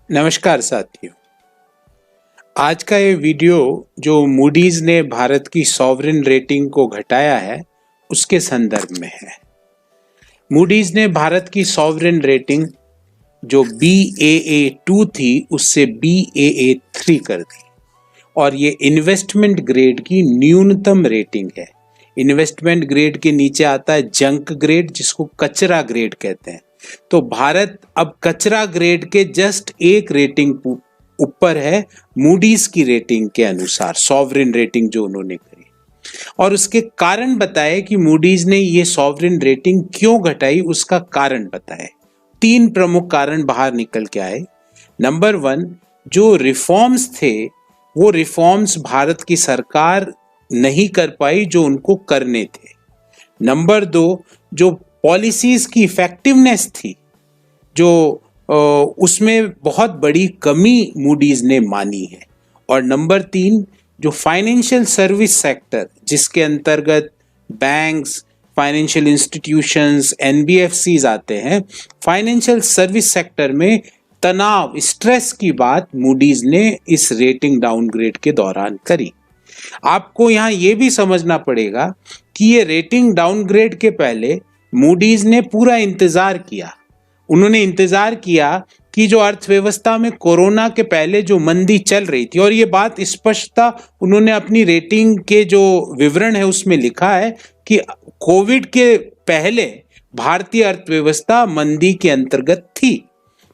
नमस्कार साथियों। आज का ये वीडियो जो मूडीज ने भारत की सॉवरेन रेटिंग को घटाया है उसके संदर्भ में है। मूडीज ने भारत की सॉवरेन रेटिंग जो BAA2 थी उससे BAA3 कर दी और ये इन्वेस्टमेंट ग्रेड की न्यूनतम रेटिंग है। इन्वेस्टमेंट ग्रेड के नीचे आता है जंक ग्रेड, जिसको कचरा ग्रेड कहते हैं। तो भारत अब कचरा ग्रेड के जस्ट एक रेटिंग ऊपर है मूडीज की रेटिंग के अनुसार, सॉवरेन रेटिंग जो उन्होंने करी। और उसके कारण बताए कि मूडीज ने ये सॉवरेन रेटिंग क्यों घटाई, उसका कारण बताए। 3 प्रमुख कारण बाहर निकल के आए। नंबर 1, जो रिफॉर्म्स थे वो रिफॉर्म्स भारत की सरकार नहीं कर पाई जो उनको करने थे। नंबर 2, जो पॉलिसीज की इफेक्टिवनेस थी, जो उसमें बहुत बड़ी कमी मूडीज ने मानी है। और नंबर 3, जो फाइनेंशियल सर्विस सेक्टर जिसके अंतर्गत बैंक्स, फाइनेंशियल इंस्टीट्यूशंस, NBFCs आते हैं, फाइनेंशियल सर्विस सेक्टर में तनाव, स्ट्रेस की बात मूडीज ने इस रेटिंग डाउनग्रेड के दौरान करी। आपको यहां यह भी समझना पड़ेगा कि ये रेटिंग डाउनग्रेड के पहले मूडीज ने पूरा इंतजार किया। उन्होंने इंतजार किया कि जो अर्थव्यवस्था में कोरोना के पहले जो मंदी चल रही थी, और ये बात स्पष्टता उन्होंने अपनी रेटिंग के जो विवरण है उसमें लिखा है कि कोविड के पहले भारतीय अर्थव्यवस्था मंदी के अंतर्गत थी।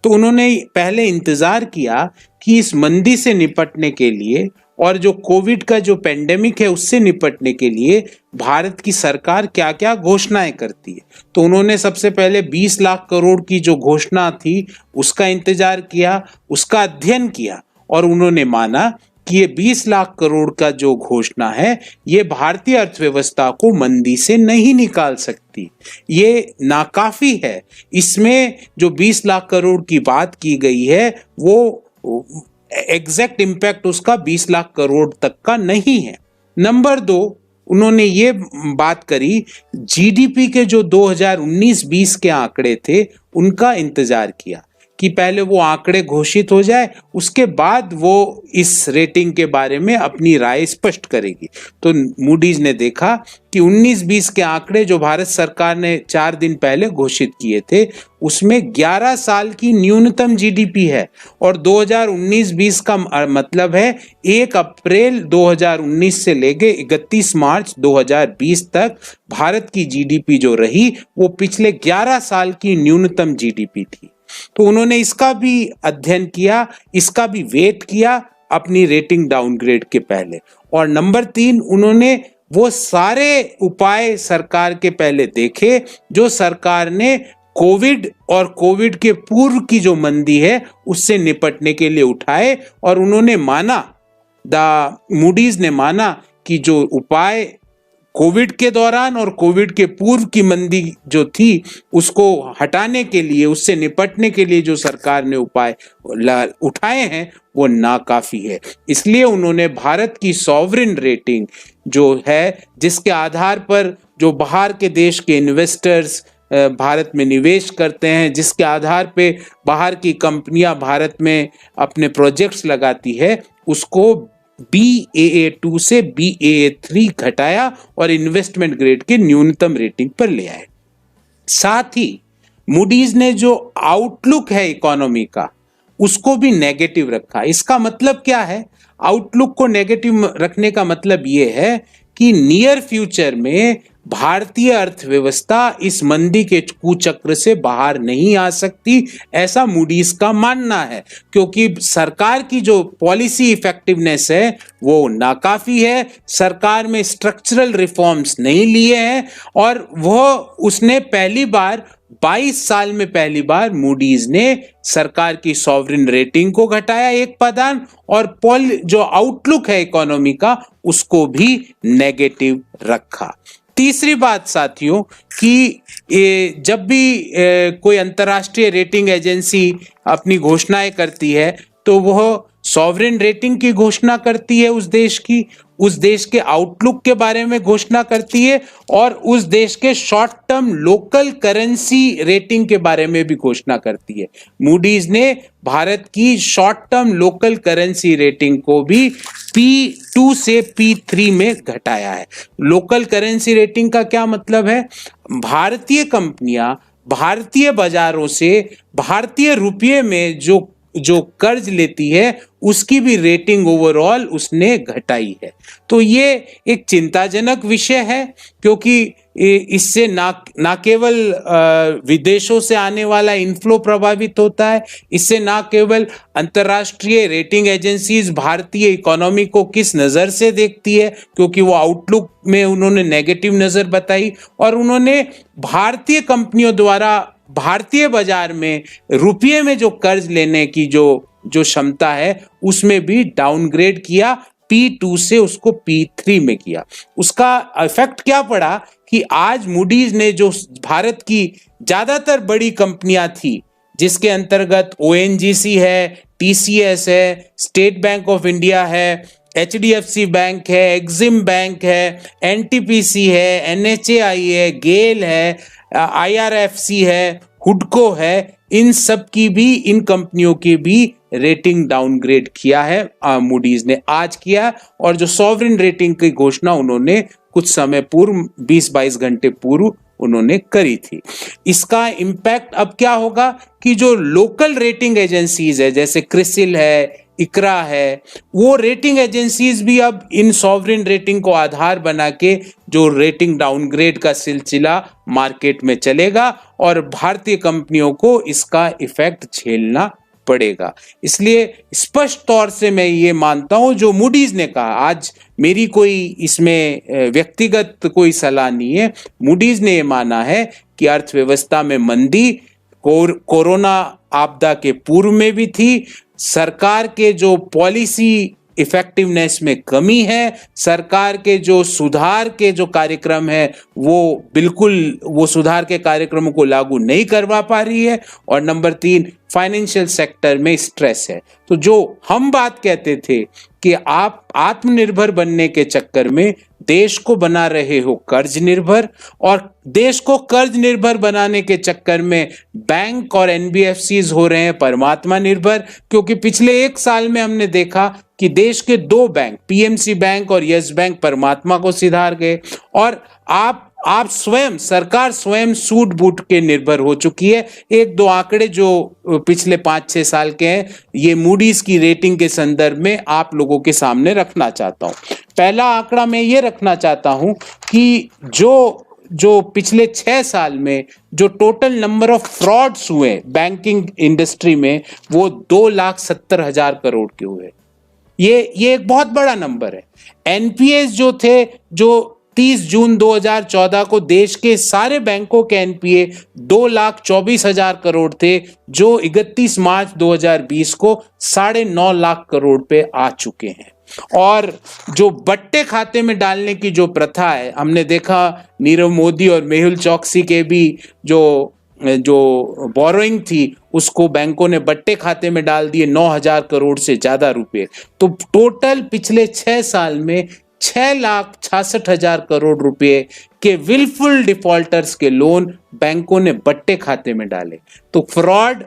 तो उन्होंने पहले इंतजार किया कि इस मंदी से निपटने के लिए और जो कोविड का जो पेंडेमिक है उससे निपटने के लिए भारत की सरकार क्या क्या घोषणाएं करती है। तो उन्होंने सबसे पहले 20 लाख करोड़ की जो घोषणा थी उसका इंतजार किया, उसका अध्ययन किया, और उन्होंने माना कि ये 20 लाख करोड़ का जो घोषणा है ये भारतीय अर्थव्यवस्था को मंदी से नहीं निकाल सकती, ये नाकाफी है। इसमें जो 20 लाख करोड़ की बात की गई है वो एग्जैक्ट इंपैक्ट उसका 20 लाख करोड़ तक का नहीं है। नंबर 2, उन्होंने ये बात करी GDP के जो 2019-20 के आंकड़े थे उनका इंतजार किया कि पहले वो आंकड़े घोषित हो जाए, उसके बाद वो इस रेटिंग के बारे में अपनी राय स्पष्ट करेगी। तो मूडीज ने देखा कि 19-20 के आंकड़े जो भारत सरकार ने 4 दिन पहले घोषित किए थे उसमें 11 साल की न्यूनतम GDP है, और 2019-20 का मतलब है 1 अप्रैल 2019 से लेके 31 मार्च 2020 तक भारत की GDP जो रही वो पिछले 11 साल की न्यूनतम GDP थी। तो उन्होंने इसका भी अध्ययन किया, इसका भी वेट किया अपनी रेटिंग डाउनग्रेड के पहले। और नंबर 3, उन्होंने वो सारे उपाय सरकार के पहले देखे जो सरकार ने कोविड और कोविड के पूर्व की जो मंदी है उससे निपटने के लिए उठाए, और उन्होंने माना, मूडीज ने माना कि जो उपाय कोविड के दौरान और कोविड के पूर्व की मंदी जो थी उसको हटाने के लिए, उससे निपटने के लिए जो सरकार ने उपाय उठाए हैं वो नाकाफी है। इसलिए उन्होंने भारत की सॉवरेन रेटिंग जो है, जिसके आधार पर जो बाहर के देश के इन्वेस्टर्स भारत में निवेश करते हैं, जिसके आधार पे बाहर की कंपनियां भारत में अपने प्रोजेक्ट्स लगाती है, उसको BAA2 से BAA3 घटाया और इन्वेस्टमेंट ग्रेड के न्यूनतम रेटिंग पर ले आए। साथ ही मूडीज ने जो आउटलुक है इकोनॉमी का उसको भी नेगेटिव रखा। इसका मतलब क्या है? आउटलुक को नेगेटिव रखने का मतलब ये है कि नियर फ्यूचर में भारतीय अर्थव्यवस्था इस मंदी के कुचक्र से बाहर नहीं आ सकती, ऐसा मूडीज का मानना है, क्योंकि सरकार की जो पॉलिसी इफेक्टिवनेस है वो नाकाफी है। सरकार में स्ट्रक्चरल रिफॉर्म्स नहीं लिए हैं, और उसने पहली बार 22 साल में पहली बार मूडीज ने सरकार की सॉवरेन रेटिंग को घटाया एक पादान, और जो आउटलुक है इकोनॉमी का उसको भी नेगेटिव रखा। तीसरी बात साथियों कि जब भी कोई अंतर्राष्ट्रीय रेटिंग एजेंसी अपनी घोषणाएं करती है तो वह सॉवरेन रेटिंग की घोषणा करती है उस देश की, उस देश के आउटलुक के बारे में घोषणा करती है और उस देश के short term local currency rating के बारे में भी घोषणा करती है। मूडीज ने भारत की short term local currency rating को भी P2 से P3 में घटाया है। लोकल करेंसी रेटिंग का क्या मतलब है? भारतीय कंपनियां भारतीय बाजारों से भारतीय रुपये में जो कर्ज लेती है उसकी भी रेटिंग ओवरऑल उसने घटाई है। तो ये एक चिंताजनक विषय है, क्योंकि इससे ना केवल विदेशों से आने वाला इनफ्लो प्रभावित होता है, इससे ना केवल अंतर्राष्ट्रीय रेटिंग एजेंसीज भारतीय इकोनॉमी को किस नज़र से देखती है, क्योंकि वो आउटलुक में उन्होंने नेगेटिव नज़र बताई, और उन्होंने भारतीय कंपनियों द्वारा भारतीय बाजार में रुपये में जो कर्ज लेने की जो क्षमता है उसमें भी डाउनग्रेड किया, P2 से उसको P3 में किया। उसका इफेक्ट क्या पड़ा कि आज मूडीज ने जो भारत की ज्यादातर बड़ी कंपनियां थी, जिसके अंतर्गत ONGC है, TCS है, स्टेट बैंक ऑफ इंडिया है, HDFC बैंक है, एक्सिम बैंक है, NTPC है, NHAI है, गेल है, IRFC है, हुडको है, इन सब की भी, इन कंपनियों की भी रेटिंग डाउनग्रेड किया है मूडीज ने, आज किया। और जो सॉवरेन रेटिंग की घोषणा उन्होंने कुछ समय पूर्व 20-22 घंटे पूर्व उन्होंने करी थी। इसका इम्पैक्ट अब क्या होगा कि जो लोकल रेटिंग एजेंसीज है, जैसे क्रिसिल है, इकरा है, वो रेटिंग एजेंसीज भी अब इन सॉवरेन रेटिंग को आधार बना के जो रेटिंग डाउनग्रेड का सिलसिला मार्केट में चलेगा और भारतीय कंपनियों को इसका इफेक्ट झेलना पड़ेगा। इसलिए स्पष्ट तौर से मैं ये मानता हूं जो मूडीज ने कहा, आज मेरी कोई इसमें व्यक्तिगत कोई सलाह नहीं है, मूडीज ने ये माना है कि अर्थव्यवस्था में मंदी कोरोना आपदा के पूर्व में भी थी, सरकार के जो पॉलिसी इफेक्टिवनेस में कमी है, सरकार के जो सुधार के जो कार्यक्रम है वो बिल्कुल वो सुधार के कार्यक्रमों को लागू नहीं करवा पा रही है, और नंबर 3 फाइनेंशियल सेक्टर में स्ट्रेस है। तो जो हम बात कहते थे कि आप आत्मनिर्भर बनने के चक्कर में देश को बना रहे हो कर्ज निर्भर, और देश को कर्ज निर्भर बनाने के चक्कर में बैंक और NBFCs हो रहे हैं परमात्मा निर्भर, क्योंकि पिछले 1 साल में हमने देखा कि देश के 2 बैंक PMC बैंक और यस बैंक परमात्मा को सिधार गए, और आप स्वयं, सरकार स्वयं सूट बूट के निर्भर हो चुकी है। 1-2 आंकड़े जो पिछले 5-6 साल के हैं, ये मूडीज की रेटिंग के संदर्भ में आप लोगों के सामने रखना चाहता हूं। पहला आंकड़ा मैं ये रखना चाहता हूं कि जो पिछले 6 साल में जो टोटल नंबर ऑफ फ्रॉड्स हुए बैंकिंग इंडस्ट्री में, वो 2,70,000 करोड़ के हुए। ये एक बहुत बड़ा नंबर है। NPAs जो थे, जो 30 जून 2014 को देश के सारे बैंकों के NPA 2,24,000 करोड़ थे, जो 31 मार्च 2020 को 9.5 लाख करोड़ पे आ चुके हैं। और जो बट्टे खाते में डालने की जो प्रथा है, हमने देखा नीरव मोदी और मेहुल चौकसी के भी जो बोरोइंग थी उसको बैंकों ने बट्टे खाते में डाल दिए 9,000 करोड़ से ज्यादा रुपए। तो टोटल पिछले 6 साल में 6,66,000 करोड़ रुपए के विलफुल डिफॉल्टर्स के लोन बैंकों ने बट्टे खाते में डाले। तो फ्रॉड,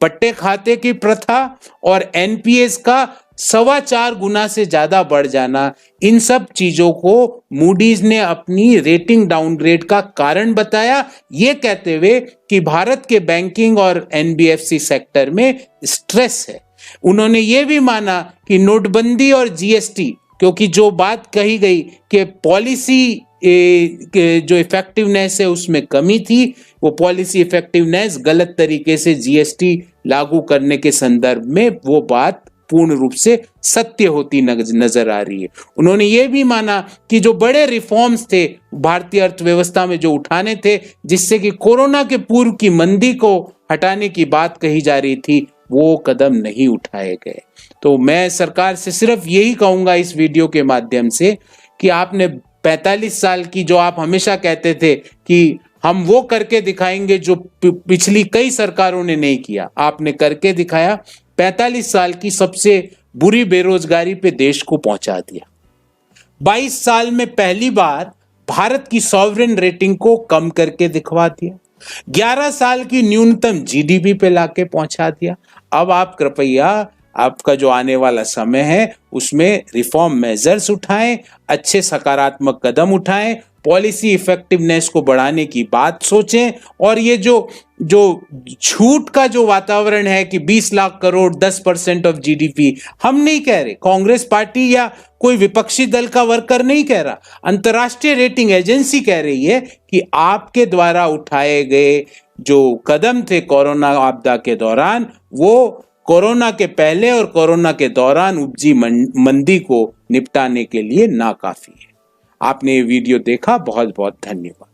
बट्टे खाते की प्रथा और NPAs का 4.25 गुना से ज्यादा बढ़ जाना, इन सब चीजों को मूडीज ने अपनी रेटिंग डाउनग्रेड का कारण बताया, ये कहते हुए कि भारत के बैंकिंग और NBFC सेक्टर में स्ट्रेस है। उन्होंने ये भी माना कि नोटबंदी और GST, क्योंकि जो बात कही गई कि पॉलिसी जो इफेक्टिवनेस है उसमें कमी थी, वो पॉलिसी इफेक्टिवनेस गलत तरीके से GST लागू करने के संदर्भ में वो बात पूर्ण रूप से सत्य होती नजर आ रही है। उन्होंने ये भी माना कि जो बड़े रिफॉर्म्स थे भारतीय अर्थव्यवस्था में जो उठाने थे, जिससे कि कोरोना के पूर्व की मंदी को हटाने की बात कही जा रही थी, वो कदम नहीं उठाए गए। तो मैं सरकार से सिर्फ यही कहूंगा इस वीडियो के माध्यम से कि आपने 45 साल की, जो आप हमेशा कहते थे कि हम वो करके दिखाएंगे जो पिछली कई सरकारों ने नहीं किया, आपने करके दिखाया। 45 साल की सबसे बुरी बेरोजगारी पे देश को पहुंचा दिया। 22 साल में पहली बार भारत की सॉवरेन रेटिंग को कम करके दिखवा दिया, 11 साल की न्यूनतम जीडीपी पे लाके पहुंचा दिया। अब आप कृपया आपका जो आने वाला समय है उसमें रिफॉर्म मेजर्स उठाएं, अच्छे सकारात्मक कदम उठाएं, पॉलिसी इफेक्टिवनेस को बढ़ाने की बात सोचें। और ये जो झूठ का जो वातावरण है कि 20 लाख करोड़ 10% ऑफ जीडीपी, हम नहीं कह रहे, कांग्रेस पार्टी या कोई विपक्षी दल का वर्कर नहीं कह रहा, अंतर्राष्ट्रीय रेटिंग एजेंसी कह रही है कि आपके द्वारा उठाए गए जो कदम थे कोरोना आपदा के दौरान, वो कोरोना के पहले और कोरोना के दौरान उपजी मंदी को निपटाने के लिए नाकाफी है। आपने ये वीडियो देखा, बहुत बहुत धन्यवाद।